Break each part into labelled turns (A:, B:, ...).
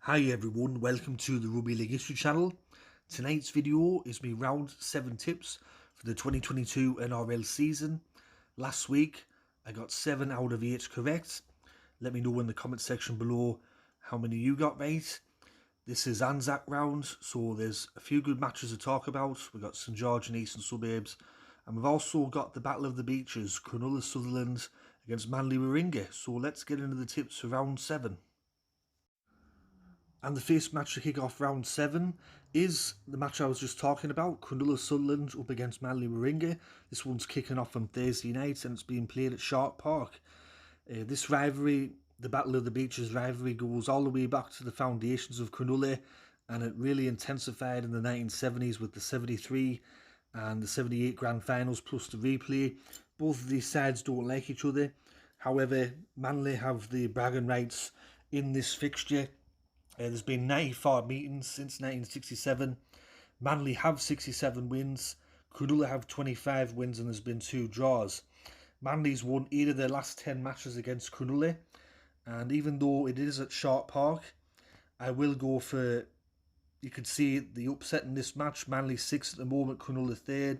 A: Hi everyone, welcome to the Rugby League History channel. Tonight's video is my round 7 tips for the 2022 NRL season. Last week I got 7 out of 8 correct. Let me know in the comment section below how many you got right. This is Anzac round, so there's a few good matches to talk about. We've got St George and Eastern Suburbs, and we've also got the Battle of the Beaches, Cronulla Sutherland against Manly Warringah. So let's get into the tips for round 7. And the first match to kick off round 7 is the match I was just talking about, Cronulla Sutherland up against Manly Warringah. This one's kicking off on Thursday night and it's being played at Shark Park. This rivalry, the Battle of the Beaches rivalry, goes all the way back to the foundations of Cronulla, and it really intensified in the 1970s with the 73 and the 78 grand finals plus the replay. Both of these sides don't like each other. However, Manly have the bragging rights in this fixture. There's been 94 meetings since 1967. Manly have 67 wins. Cronulla have 25 wins and there's been 2 draws. Manly's won 8 of their last 10 matches against Cronulla. And even though it is at Shark Park, I will go for, you could see the upset in this match. Manly 6th at the moment, Cronulla 3rd.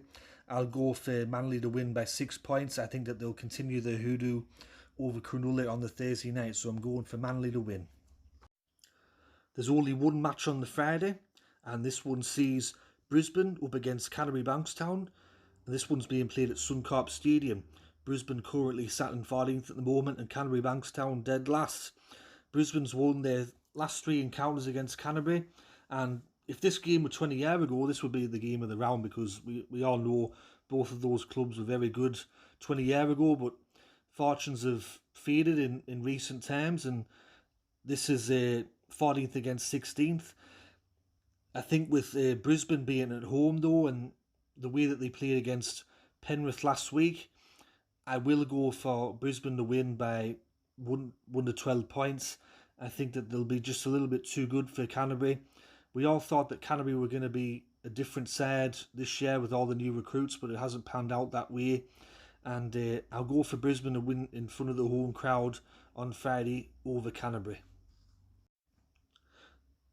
A: I'll go for Manly to win by 6 points. I think that they'll continue their hoodoo over Cronulla on the Thursday night. So I'm going for Manly to win. There's only one match on the Friday, and this one sees Brisbane up against Canterbury Bankstown, and this one's being played at Suncorp Stadium. Brisbane currently sat in 14th at the moment, and Canterbury Bankstown dead last. Brisbane's won their last 3 encounters against Canterbury, and if this game were 20 years ago, this would be the game of the round, because we all know both of those clubs were very good 20 years ago, but fortunes have faded in recent times, and this is a 14th against 16th. I think with Brisbane being at home though, and the way that they played against Penrith last week, I will go for Brisbane to win by 1 to 12 points. I think that they'll be just a little bit too good for Canterbury. We all thought that Canterbury were going to be a different side this year with all the new recruits, but it hasn't panned out that way. And I'll go for Brisbane to win in front of the home crowd on Friday over Canterbury.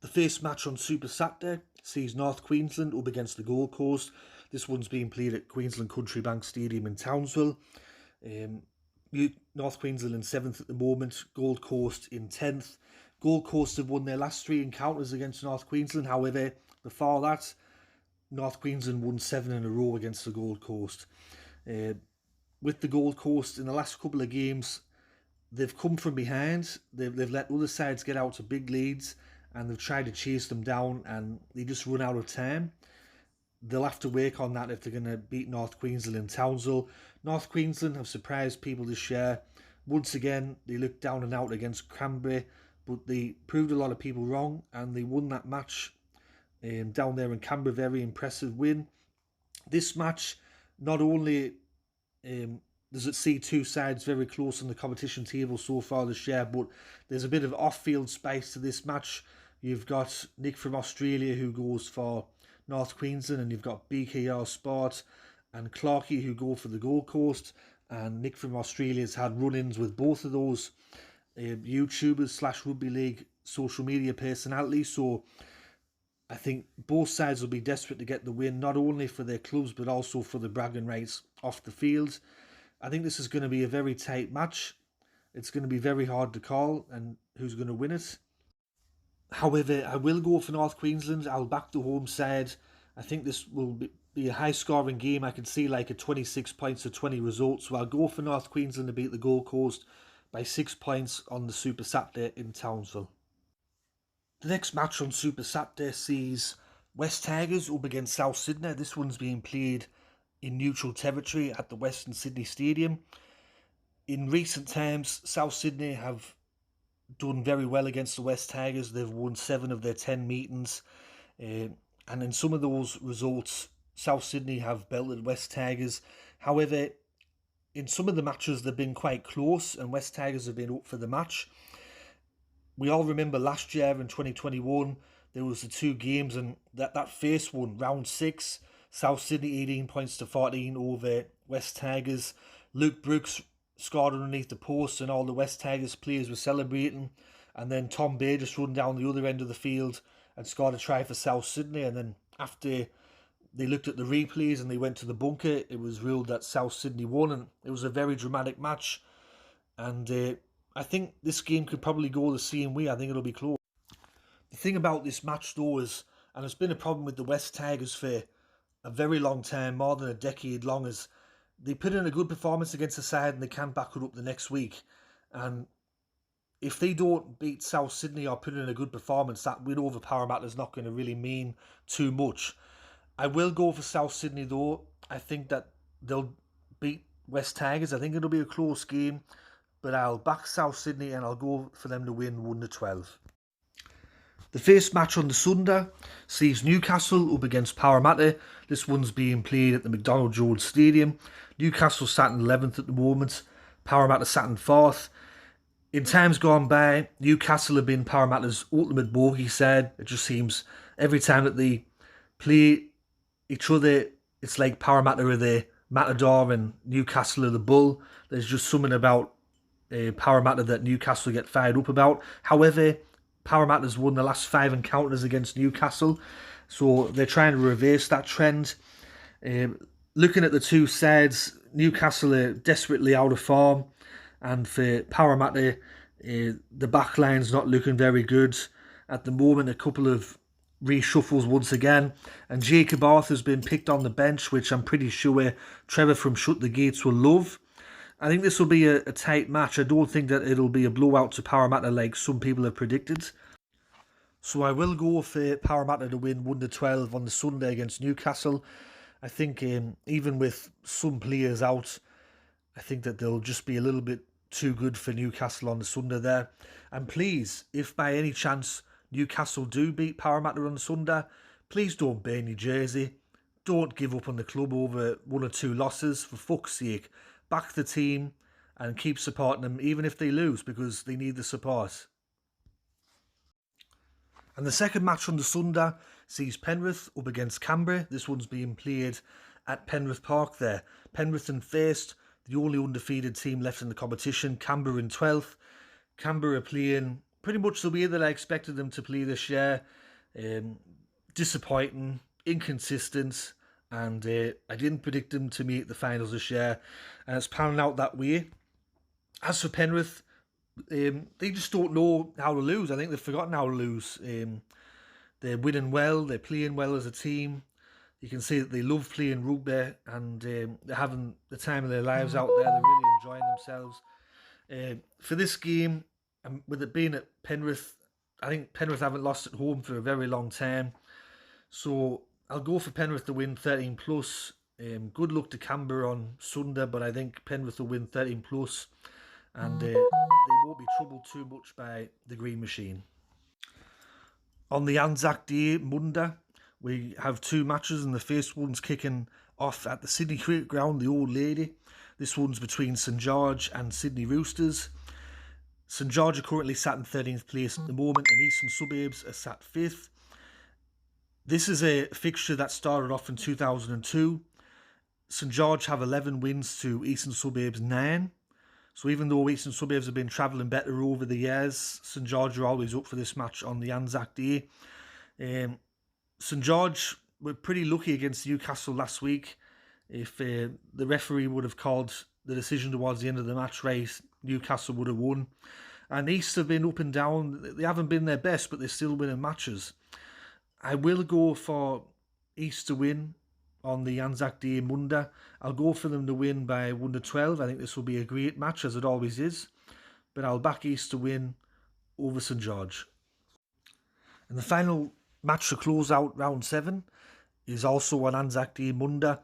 A: The first match on Super Saturday sees North Queensland up against the Gold Coast. This one's being played at Queensland Country Bank Stadium in Townsville. North Queensland in 7th at the moment, Gold Coast in 10th. Gold Coast have won their last 3 encounters against North Queensland. However, before that, North Queensland won 7 in a row against the Gold Coast. With the Gold Coast, in the last couple of games, they've come from behind. They've let other sides get out to big leads, and they've tried to chase them down, and they just run out of time. They'll have to work on that if they're going to beat North Queensland in Townsville. North Queensland have surprised people this year. Once again, they looked down and out against Canberra, but they proved a lot of people wrong, and they won that match down there in Canberra. Very impressive win. This match, not only does it see 2 sides very close on the competition table so far this year, but there's a bit of off-field spice to this match. You've got Nick from Australia who goes for North Queensland, and you've got BKR Sport and Clarkey who go for the Gold Coast. And Nick from Australia's had run-ins with both of those YouTubers / Rugby League social media personalities. So I think both sides will be desperate to get the win, not only for their clubs but also for the bragging rights off the field. I think this is going to be a very tight match. It's going to be very hard to call and who's going to win it. However, I will go for North Queensland. I'll back the home side. I think this will be a high-scoring game. I can see like a 26 points to 20 result. So I'll go for North Queensland to beat the Gold Coast by 6 points on the Super Saturday in Townsville. The next match on Super Saturday sees West Tigers up against South Sydney. This one's being played in neutral territory at the Western Sydney Stadium. In recent times, South Sydney have done very well against the West Tigers. They've won 7 of their 10 meetings. And in some of those results, South Sydney have belted West Tigers. However, in some of the matches, they've been quite close, and West Tigers have been up for the match. We all remember last year in 2021, there was the 2 games, and that first one, round 6, South Sydney 18 points to 14 over West Tigers. Luke Brooks scored underneath the post, and all the West Tigers players were celebrating. and then Tom Bay just run down the other end of the field and scored a try for South Sydney. And then after they looked at the replays and they went to the bunker, it was ruled that South Sydney won, and it was a very dramatic match. And I think this game could probably go the same way. I think it'll be close. The thing about this match, though, is, and it's been a problem with the West Tigers for a very long time, more than a decade long, is they put in a good performance against the side and they can't back it up the next week. And if they don't beat South Sydney or put in a good performance, that win over Parramatta is not going to really mean too much. I will go for South Sydney, though. I think that they'll beat West Tigers. I think it'll be a close game, but I'll back South Sydney and I'll go for them to win 1-12. The first match on the Sunday sees Newcastle up against Parramatta. This one's being played at the McDonald Jones Stadium. Newcastle sat in 11th at the moment. Parramatta sat in 4th. In times gone by, Newcastle have been Parramatta's ultimate bogey side. It just seems every time that they play each other, it's like Parramatta are the Matador and Newcastle are the Bull. There's just something about Parramatta that Newcastle get fired up about. However, Parramatta's won the last 5 encounters against Newcastle, so they're trying to reverse that trend. Looking at the two sides, Newcastle are desperately out of form, and for Parramatta, the back line's not looking very good at the moment. A couple of reshuffles once again, and Jacob Arthur's been picked on the bench, which I'm pretty sure Trevor from Shut the Gates will love. I think this will be a tight match. I don't think that it'll be a blowout to Parramatta like some people have predicted. So I will go for Parramatta to win 1-12 on the Sunday against Newcastle. I think even with some players out, I think that they'll just be a little bit too good for Newcastle on the Sunday there. And please, if by any chance Newcastle do beat Parramatta on the Sunday, please don't burn your jersey. Don't give up on the club over 1 or 2 losses. For fuck's sake, back the team and keep supporting them even if they lose, because they need the support. And the second match on the Sunday sees Penrith up against Canberra. This one's being played at Penrith Park there. Penrith in first, the only undefeated team left in the competition. Canberra in 12th. Canberra playing pretty much the way that I expected them to play this year. Disappointing, inconsistent, and I didn't predict them to make the finals this year, and it's panning out that way. As for Penrith, they just don't know how to lose. I think they've forgotten how to lose. They're winning well, they're playing well as a team. You can see that they love playing rugby, and they're having the time of their lives out there. They're really enjoying themselves. For this game, and with it being at Penrith, I think Penrith haven't lost at home for a very long time. So I'll go for Penrith to win 13 plus. Good luck to Canberra on Sunday, but I think Penrith will win 13 plus, and they won't be troubled too much by the Green Machine. On the Anzac Day, Monday, we have 2 matches, and the first one's kicking off at the Sydney Cricket Ground, the Old Lady. This one's between St George and Sydney Roosters. St George are currently sat in 13th place at the moment, and Eastern Suburbs are sat 5th. This is a fixture that started off in 2002. St George have 11 wins to Eastern Suburbs 9. So even though Eastern Suburbs have been travelling better over the years, St George are always up for this match on the Anzac Day. St George were pretty lucky against Newcastle last week. If the referee would have called the decision towards the end of the match right, Newcastle would have won. And East have been up and down. They haven't been their best, but they're still winning matches. I will go for East to win on the Anzac Day Monday. I'll go for them to win by 1-12. I think this will be a great match, as it always is. But I'll back East to win over St George. And the final match to close out round 7 is also on Anzac Day Monday.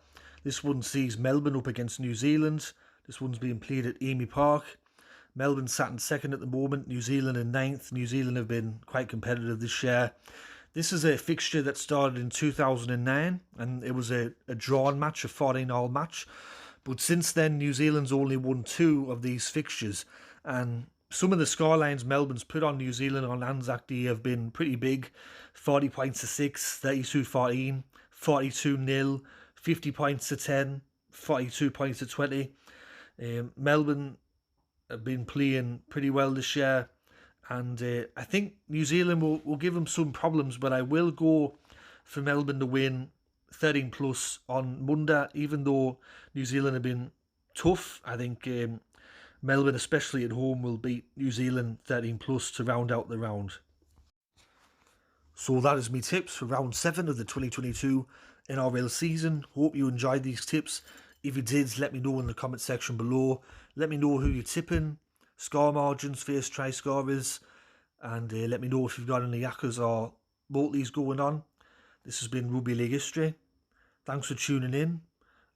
A: This one sees Melbourne up against New Zealand. This one's being played at Amy Park. Melbourne sat in 2nd at the moment, New Zealand in 9th. New Zealand have been quite competitive this year. This is a fixture that started in 2009, and it was a drawn match, a 14-all match. But since then, New Zealand's only won 2 of these fixtures, and some of the scorelines Melbourne's put on New Zealand on Anzac Day have been pretty big. 40 points to 6, 32-14, 42-0, 50 points to 10, 42 points to 20. Melbourne have been playing pretty well this year, And I think New Zealand will give them some problems, but I will go for Melbourne to win 13 plus on Monday, even though New Zealand have been tough. I think Melbourne, especially at home, will beat New Zealand 13 plus to round out the round. So that is my tips for round 7 of the 2022 NRL season. Hope you enjoyed these tips. If you did, let me know in the comment section below. Let me know who you're tipping, score margins, first try scorers, and let me know if you've got any yakkers or multis going on. This has been Rugby League History. Thanks for tuning in.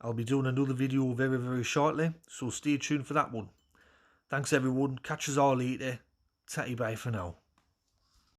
A: I'll be doing another video very, very shortly, so stay tuned for that one. Thanks everyone. Catch us all later. Tatty bye for now.